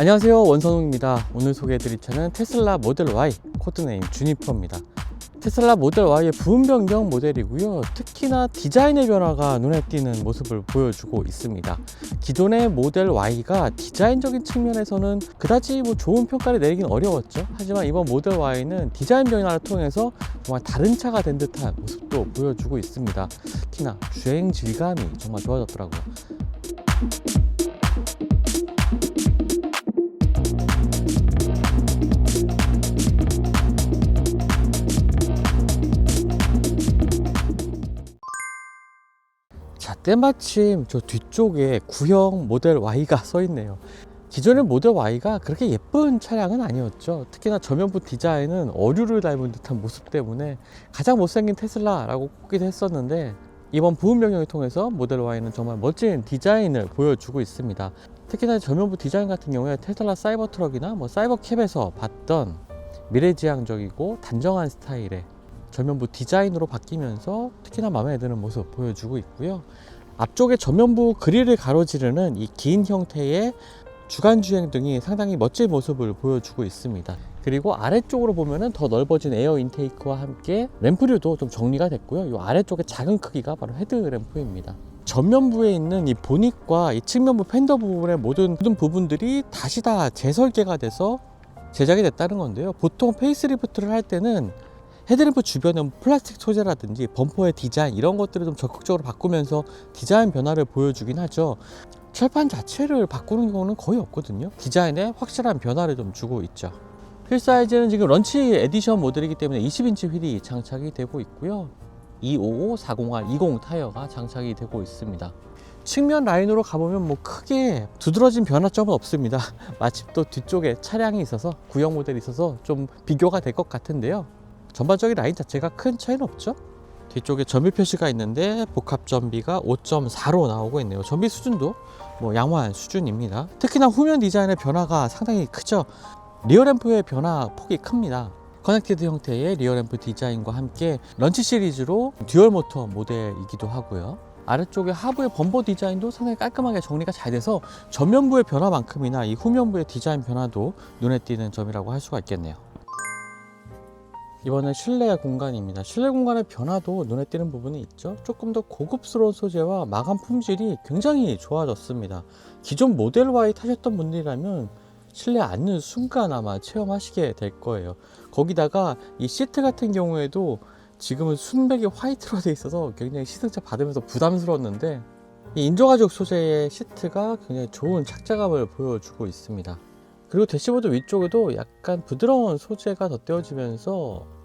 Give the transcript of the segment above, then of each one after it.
안녕하세요, 원선웅입니다. 오늘 소개해드릴 차는 테슬라 모델 Y, 코드네임 주니퍼입니다. 테슬라 모델 Y의 부분 변경 모델이고요. 특히나 디자인의 변화가 눈에 띄는 모습을 보여주고 있습니다. 기존의 모델 Y가 디자인적인 측면에서는 그다지 좋은 평가를 내리긴 어려웠죠. 하지만 이번 모델 Y는 디자인 변화를 통해서 정말 다른 차가 된 듯한 모습도 보여주고 있습니다. 특히나 주행 질감이 정말 좋아졌더라고요. 자, 때마침 저 뒤쪽에 구형 모델 Y가 써 있네요. 기존의 모델 Y가 그렇게 예쁜 차량은 아니었죠. 특히나 전면부 디자인은 어류를 닮은 듯한 모습 때문에 가장 못생긴 테슬라라고 꼽기도 했었는데, 이번 부분 변경을 통해서 모델 Y는 정말 멋진 디자인을 보여주고 있습니다. 특히나 전면부 디자인 같은 경우에 테슬라 사이버트럭이나 사이버캡에서 봤던 미래지향적이고 단정한 스타일의 전면부 디자인으로 바뀌면서 특히나 마음에 드는 모습 보여주고 있고요. 앞쪽에 전면부 그릴을 가로지르는 이 긴 형태의 주간주행 등이 상당히 멋진 모습을 보여주고 있습니다. 그리고 아래쪽으로 보면은 더 넓어진 에어 인테이크와 함께 램프류도 좀 정리가 됐고요. 이 아래쪽에 작은 크기가 바로 헤드램프입니다. 전면부에 있는 이 보닛과 이 측면부 팬더 부분의 모든 부분들이 다시 다 재설계가 돼서 제작이 됐다는 건데요. 보통 페이스리프트를 할 때는 헤드램프 주변은 플라스틱 소재라든지 범퍼의 디자인 이런 것들을 좀 적극적으로 바꾸면서 디자인 변화를 보여주긴 하죠. 철판 자체를 바꾸는 경우는 거의 없거든요. 디자인에 확실한 변화를 좀 주고 있죠. 휠 사이즈는 지금 런치 에디션 모델이기 때문에 20인치 휠이 장착이 되고 있고요. 255, 401, 20 타이어가 장착이 되고 있습니다. 측면 라인으로 가보면 크게 두드러진 변화점은 없습니다. 마침 또 뒤쪽에 차량이 있어서 구형 모델이 있어서 좀 비교가 될 것 같은데요. 전반적인 라인 자체가 큰 차이는 없죠. 뒤쪽에 전비 표시가 있는데 복합 전비가 5.4로 나오고 있네요. 전비 수준도 양호한 수준입니다. 특히나 후면 디자인의 변화가 상당히 크죠. 리어램프의 변화 폭이 큽니다. 커넥티드 형태의 리어램프 디자인과 함께 런치 시리즈로 듀얼 모터 모델이기도 하고요. 아래쪽에 하부의 범버 디자인도 상당히 깔끔하게 정리가 잘 돼서 전면부의 변화만큼이나 이 후면부의 디자인 변화도 눈에 띄는 점이라고 할 수가 있겠네요. 이번엔 실내 공간입니다. 실내 공간의 변화도 눈에 띄는 부분이 있죠. 조금 더 고급스러운 소재와 마감 품질이 굉장히 좋아졌습니다. 기존 모델 Y 타셨던 분들이라면 실내에 앉는 순간 아마 체험하시게 될 거예요. 거기다가 이 시트 같은 경우에도 지금은 순백이 화이트로 되어 있어서 굉장히 시승차 받으면서 부담스러웠는데, 이 인조가죽 소재의 시트가 굉장히 좋은 착자감을 보여주고 있습니다. 그리고 대시보드 위쪽에도 약간 부드러운 소재가 덧대어지면서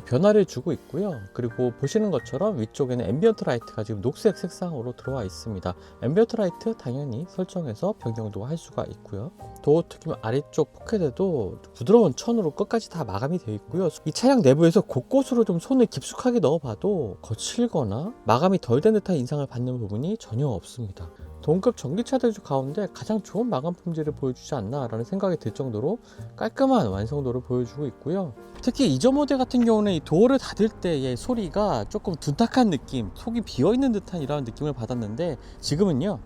변화를 주고 있고요. 그리고 보시는 것처럼 위쪽에는 앰비언트 라이트가 지금 녹색 색상으로 들어와 있습니다. 앰비언트 라이트 당연히 설정해서 변경도 할 수가 있고요. 도어 트림 아래쪽 포켓에도 부드러운 천으로 끝까지 다 마감이 되어 있고요. 이 차량 내부에서 곳곳으로 좀 손을 깊숙하게 넣어봐도 거칠거나 마감이 덜 된 듯한 인상을 받는 부분이 전혀 없습니다. 동급 전기차들 가운데 가장 좋은 마감 품질을 보여주지 않나 라는 생각이 들 정도로 깔끔한 완성도를 보여주고 있고요. 특히 이전 모델 같은 경우는 이 도어를 닫을 때의 소리가 조금 둔탁한 느낌, 속이 비어있는 듯한 이런 느낌을 받았는데, 지금은요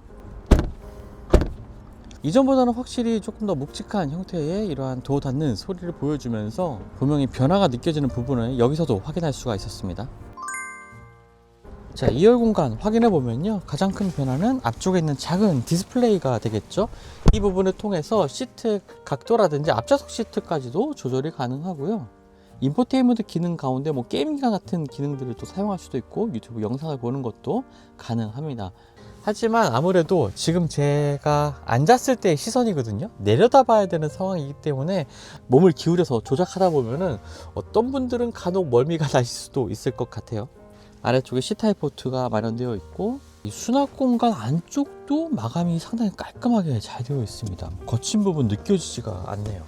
이전보다는 확실히 조금 더 묵직한 형태의 이러한 도어 닫는 소리를 보여주면서 분명히 변화가 느껴지는 부분을 여기서도 확인할 수가 있었습니다. 자, 2열 공간 확인해 보면요, 가장 큰 변화는 앞쪽에 있는 작은 디스플레이가 되겠죠. 이 부분을 통해서 시트 각도라든지 앞좌석 시트까지도 조절이 가능하고요. 인포테인먼트 기능 가운데 게임 기간 같은 기능들을 또 사용할 수도 있고 유튜브 영상을 보는 것도 가능합니다. 하지만 아무래도 지금 제가 앉았을 때의 시선이거든요. 내려다 봐야 되는 상황이기 때문에 몸을 기울여서 조작하다 보면은 어떤 분들은 간혹 멀미가 나실 수도 있을 것 같아요. 아래쪽에 C타입 포트가 마련되어 있고, 이 수납 공간 안쪽도 마감이 상당히 깔끔하게 잘 되어 있습니다. 거친 부분 느껴지지가 않네요.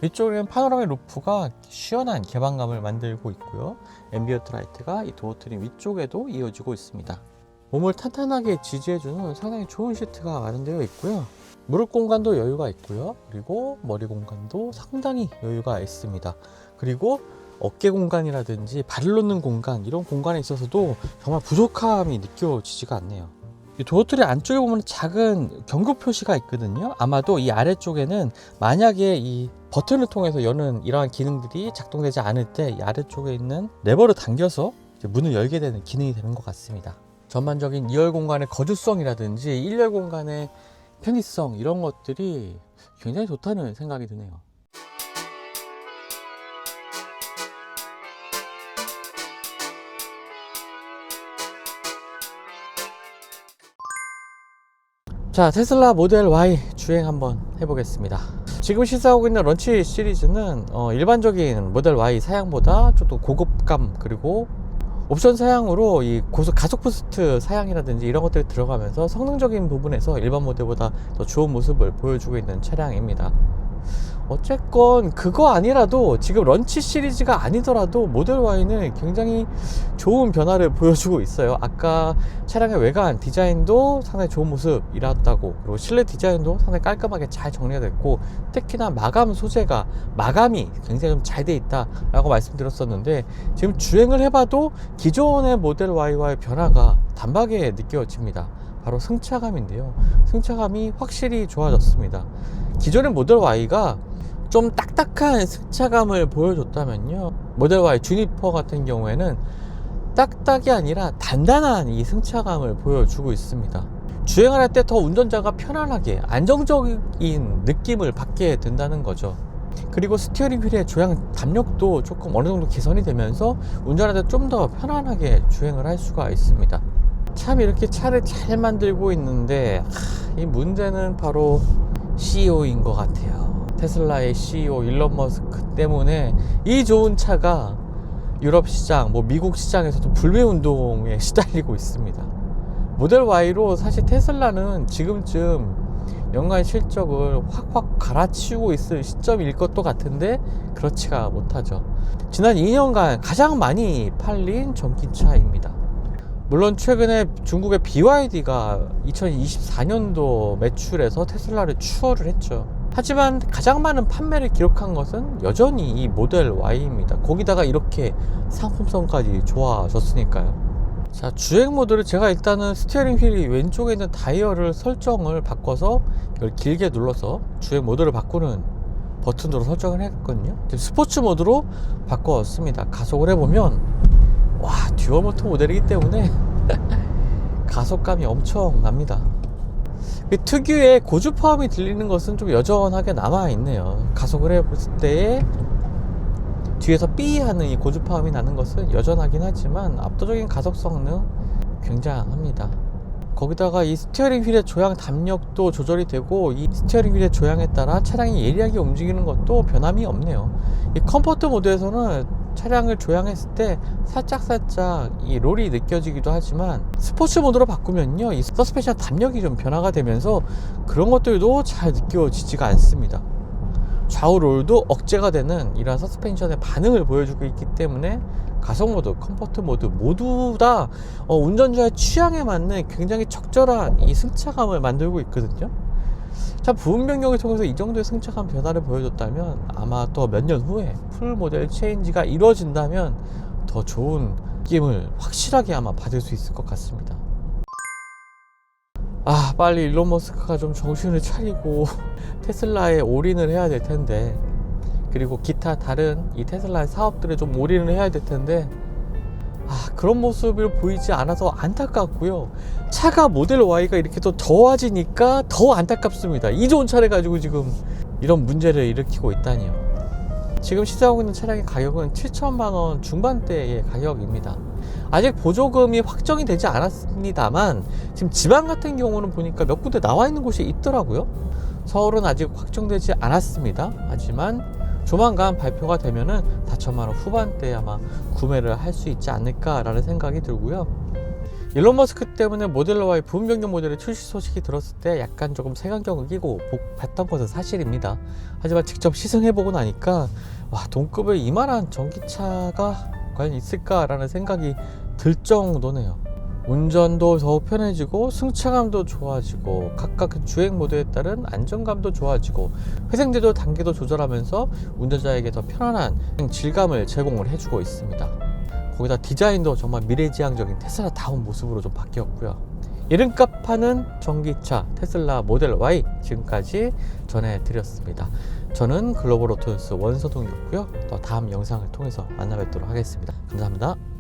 위쪽에는 파노라믹 루프가 시원한 개방감을 만들고 있고요. 앰비언트 라이트가 이 도어 트림 위쪽에도 이어지고 있습니다. 몸을 탄탄하게 지지해주는 상당히 좋은 시트가 마련되어 있고요. 무릎 공간도 여유가 있고요. 그리고 머리 공간도 상당히 여유가 있습니다. 그리고 어깨 공간이라든지 발을 놓는 공간, 이런 공간에 있어서도 정말 부족함이 느껴지지가 않네요. 이 도어트리 안쪽에 보면 작은 경고 표시가 있거든요. 아마도 이 아래쪽에는 만약에 이 버튼을 통해서 여는 이러한 기능들이 작동되지 않을 때 이 아래쪽에 있는 레버를 당겨서 이제 문을 열게 되는 기능이 되는 것 같습니다. 전반적인 2열 공간의 거주성이라든지 1열 공간의 편의성 이런 것들이 굉장히 좋다는 생각이 드네요. 자, 테슬라 모델 Y 주행 한번 해보겠습니다. 지금 시사하고 있는 런치 시리즈는 일반적인 모델 Y 사양보다 좀 더 고급감 그리고 옵션 사양으로 이 가속 부스트 사양이라든지 이런 것들이 들어가면서 성능적인 부분에서 일반 모델보다 더 좋은 모습을 보여주고 있는 차량입니다. 어쨌건 그거 아니라도 지금 런치 시리즈가 아니더라도 모델 Y는 굉장히 좋은 변화를 보여주고 있어요. 아까 차량의 외관 디자인도 상당히 좋은 모습이랐다고, 그리고 실내 디자인도 상당히 깔끔하게 잘 정리가 됐고, 특히나 마감이 굉장히 좀 잘 돼 있다 라고 말씀드렸었는데, 지금 주행을 해봐도 기존의 모델 Y와의 변화가 단박에 느껴집니다. 바로 승차감인데요. 승차감이 확실히 좋아졌습니다. 기존의 모델 Y가 좀 딱딱한 승차감을 보여줬다면요, 모델 Y 주니퍼 같은 경우에는 딱딱이 아니라 단단한 이 승차감을 보여주고 있습니다. 주행을 할 때 더 운전자가 편안하게 안정적인 느낌을 받게 된다는 거죠. 그리고 스티어링 휠의 조향 담력도 조금 어느 정도 개선이 되면서 운전할 때 좀 더 편안하게 주행을 할 수가 있습니다. 참 이렇게 차를 잘 만들고 있는데 이 문제는 바로 CEO인 것 같아요. 테슬라의 CEO 일론 머스크 때문에 이 좋은 차가 유럽 시장, 미국 시장에서도 불매 운동에 시달리고 있습니다. 모델 Y로 사실 테슬라는 지금쯤 연간 실적을 확확 갈아치우고 있을 시점일 것도 같은데 그렇지가 못하죠. 지난 2년간 가장 많이 팔린 전기차입니다. 물론 최근에 중국의 BYD가 2024년도 매출에서 테슬라를 추월을 했죠. 하지만 가장 많은 판매를 기록한 것은 여전히 이 모델 Y입니다. 거기다가 이렇게 상품성까지 좋아졌으니까요. 자, 주행 모드를 제가 일단은 스티어링 휠이 왼쪽에 있는 다이얼을 설정을 바꿔서 이걸 길게 눌러서 주행 모드를 바꾸는 버튼으로 설정을 했거든요. 지금 스포츠 모드로 바꿔왔습니다. 가속을 해보면 와, 듀얼 모터 모델이기 때문에 가속감이 엄청납니다. 특유의 고주파음이 들리는 것은 좀 여전하게 남아있네요. 가속을 해볼 때에 뒤에서 삐 하는 이 고주파음이 나는 것은 여전하긴 하지만 압도적인 가속 성능 굉장합니다. 거기다가 이 스티어링 휠의 조향 담력도 조절이 되고, 이 스티어링 휠의 조향에 따라 차량이 예리하게 움직이는 것도 변함이 없네요. 이 컴포트 모드에서는 차량을 조향했을 때 살짝 이 롤이 느껴지기도 하지만, 스포츠 모드로 바꾸면요, 이 서스펜션 담력이 좀 변화가 되면서 그런 것들도 잘 느껴지지가 않습니다. 좌우 롤도 억제가 되는 이러한 서스펜션의 반응을 보여주고 있기 때문에 가속 모드, 컴포트 모드 모두 다 운전자의 취향에 맞는 굉장히 적절한 이 승차감을 만들고 있거든요. 참, 부분 변경을 통해서 이 정도의 승차감 변화를 보여줬다면 아마 또 몇 년 후에 풀 모델 체인지가 이루어진다면 더 좋은 느낌을 확실하게 아마 받을 수 있을 것 같습니다. 빨리 일론 머스크가 좀 정신을 차리고 테슬라에 올인을 해야 될 텐데, 그리고 기타 다른 이 테슬라의 사업들에 좀 올인을 해야 될 텐데 그런 모습을 보이지 않아서 안타깝고요. 차가 모델 Y가 이렇게 또 좋아지니까 더 안타깝습니다. 이 좋은 차를 가지고 지금 이런 문제를 일으키고 있다니요. 지금 시사하고 있는 차량의 가격은 7천만원 중반대의 가격입니다. 아직 보조금이 확정이 되지 않았습니다만 지금 지방 같은 경우는 보니까 몇 군데 나와 있는 곳이 있더라고요. 서울은 아직 확정되지 않았습니다. 하지만 조만간 발표가 되면은 4천만원 후반대에 아마 구매를 할 수 있지 않을까라는 생각이 들고요. 일론 머스크 때문에 모델 Y 부분 변경 모델의 출시 소식이 들었을 때 약간 조금 색안경을 끼고 봤던 것은 사실입니다. 하지만 직접 시승해보고 나니까 동급의 이만한 전기차가 과연 있을까라는 생각이 들 정도네요. 운전도 더 편해지고 승차감도 좋아지고 각각 주행 모드에 따른 안정감도 좋아지고 회생제도 단계도 조절하면서 운전자에게 더 편안한 질감을 제공을 해주고 있습니다. 거기다 디자인도 정말 미래지향적인 테슬라다운 모습으로 좀 바뀌었고요. 이름값 하는 전기차 테슬라 모델 Y 지금까지 전해드렸습니다. 저는 글로벌 오토뉴스 원서동이었고요. 또 다음 영상을 통해서 만나 뵙도록 하겠습니다. 감사합니다.